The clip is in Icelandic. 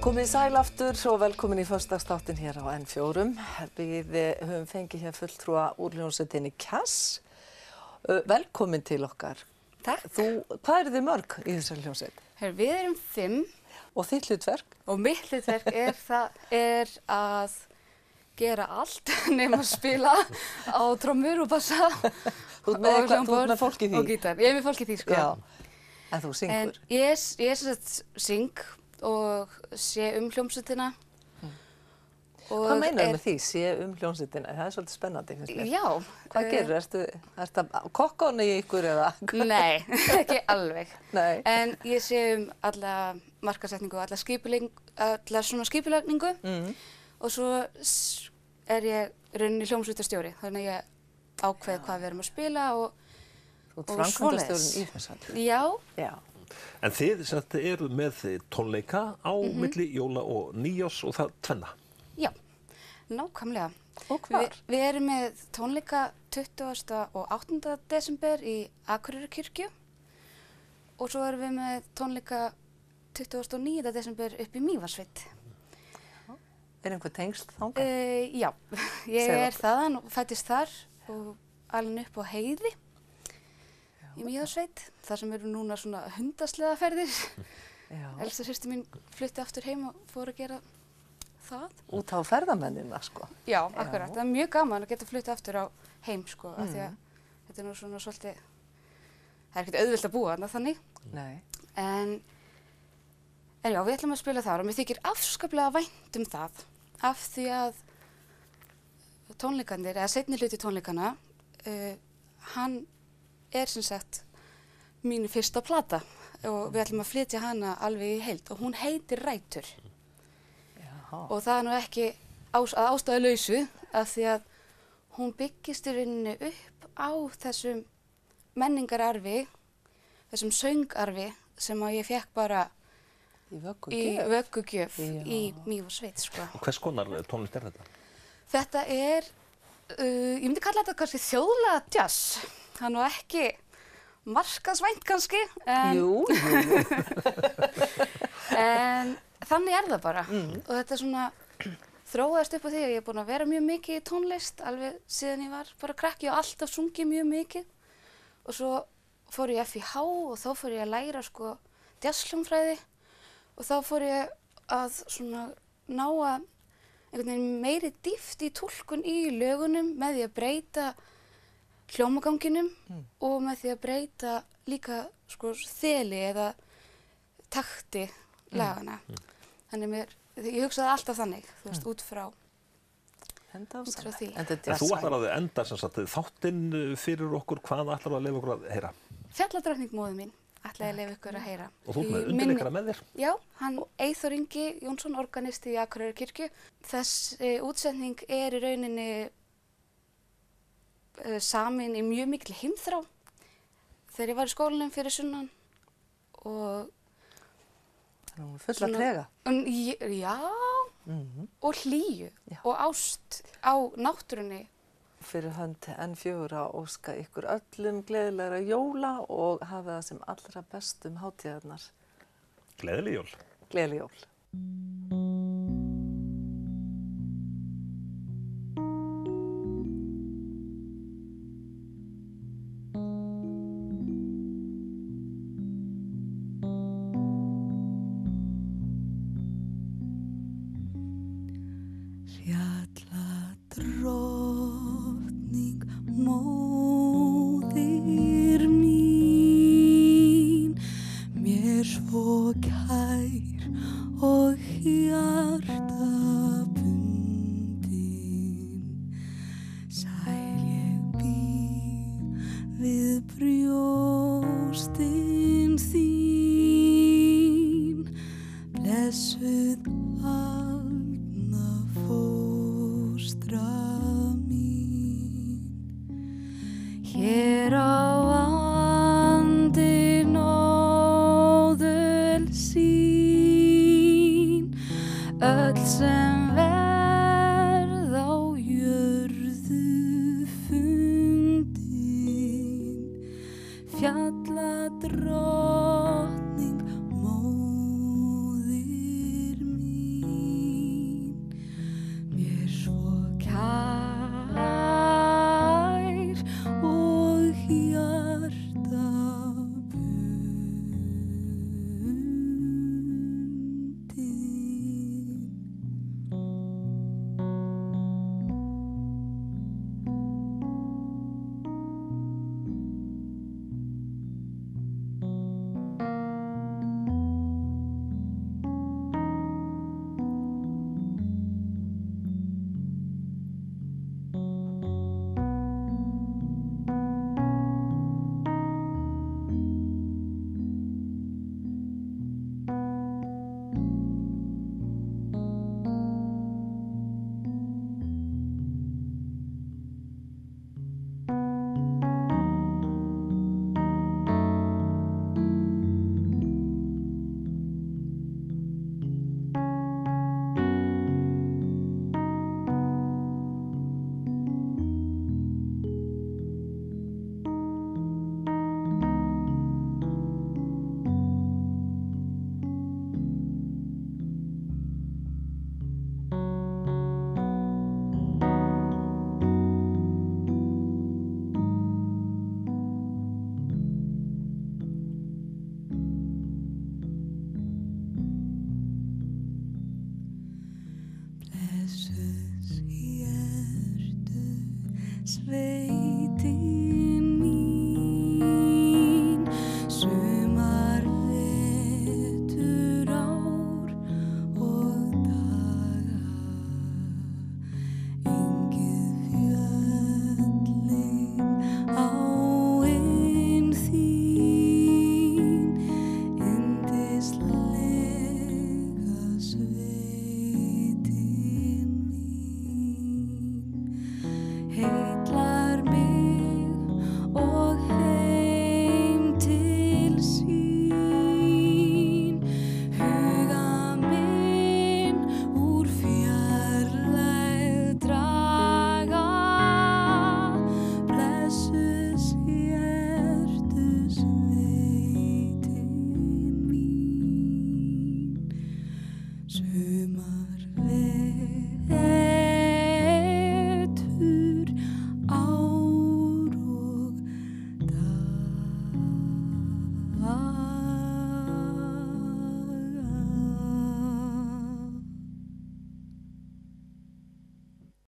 Komið sæl aftur og velkomin í föstudagsþáttinn hér á N4. Við höfum fengið hér fulltrúa úr hljómsveitinni Cass. Velkomin til okkar. Takk. Hvað eru þið mörg í þessari hljómsveit? Við erum 5. Og þitt hlutverk? Og mitt hlutverk er að gera allt nema að spila á trommur og bassa. Þú ert með fólk í því? Og gítar. Ég er með fólk í því, sko. Já. En þú syngur? En ég sem sagt syng og sé hljómsveitina. Hvað meinarðu með því, sé hljómsveitina? Það er svolítið spennandi, finnst mér. Já. Hvað gerur? Ertu að kokkona í ykkur eða? Nei, ekki alveg. Nei. En ég sé alla markaðssetningu og alla svona skipulagningu. Og svo er ég rauninni hljómsveitarstjóri, þannig að ég ákveð hvað við erum að spila og Þú ert framkvæmdastjórinn í þessu. Já. Já. En þið eru með tónleika á milli jóla og nýjárs og það tvenna. Já, nákvæmlega. Og hvar? Við erum með tónleika 20. og 8. desember í Akureyrarkirkju og svo erum við með tónleika 29. desember upp í Mývatnssveit. Er einhver tengsl þangað? Já, ég er þaðan og fæddist þar og alin upp á Heiði í Mývatnssveit, þar sem eru núna svona hundasleðaferðir. Elsta systir mín flutti aftur heim og fór að gera það. Út á ferðamennina, sko. Já, akkurat. Það er mjög gaman að geta flutti aftur á heim, sko, af því að þetta er nú svona svolítið, það er ekkert auðvelt að búa þarna þannig. Nei. En já, við ætlum að spila þar og mér þykir afskaplega vænt það, af því að tónleikarnir, eða seinni hluti tónleikana, hann er sem sagt mín fyrsta plata og við ætlum að flytja hana alveg í heild og hún heitir Rætur. Og það er nú ekki að ástæðulausu af því að hún byggist í rauninni upp á þessum menningararfi, þessum söngarfi sem að ég fekk bara í vöggugjöf í Mývatnssveit, sko. Og hvers konar tónlist er þetta? Þetta er, ég myndi kalla þetta kannski þjóðlega jazz. Það er nú ekki markaðsvænt kannski, en, Jú. En þannig er það bara. Og þetta svona þróaðist upp á því að ég er búin að vera mjög mikið í tónlist alveg síðan ég var bara krakki og alltaf sungið mjög mikið. Og svo fór ég í FIH og þá fór ég að læra sko jazzhljómfræði og þá fór ég að svona ná að einhvern veginn meiri dýpt í túlkun í lögunum með því að breyta hljómaganginum og með því að breyta líka sko þeli eða takti lagana. Þannig ég hugsaði alltaf þannig, þú veist, út frá því. En þú ætlar að enda sem sagt þáttinn fyrir okkur, hvað ætlar að leyfa okkur að heyra? Fjalladrottning móðir mín ætlaði að leyfa ykkur að heyra. Og þú með undirleikara með þér? Já, hann Eyþór Ingi Jónsson, organisti í Akureyrarkirkju. Þessi útsetning er í rauninni samin í mjög mikil heimþrá þegar ég var í skólanum fyrir sunnan og full að trega. Já, og hlýju og ást á náttúrunni. Fyrir hönd N4 að óska ykkur öllum gleðilegra jóla og hafa það sem allra best hátíðarnar. Gleðileg jól. Gleðileg jól. Fjalladrottning móðir mín, mér svo kær og hjartabundin, sæl ég býð við brjóstin þín, blessuð fóstra mín. Hér á andinn óðul sín, öll sem verð á jörðu fundin, fjalladrottning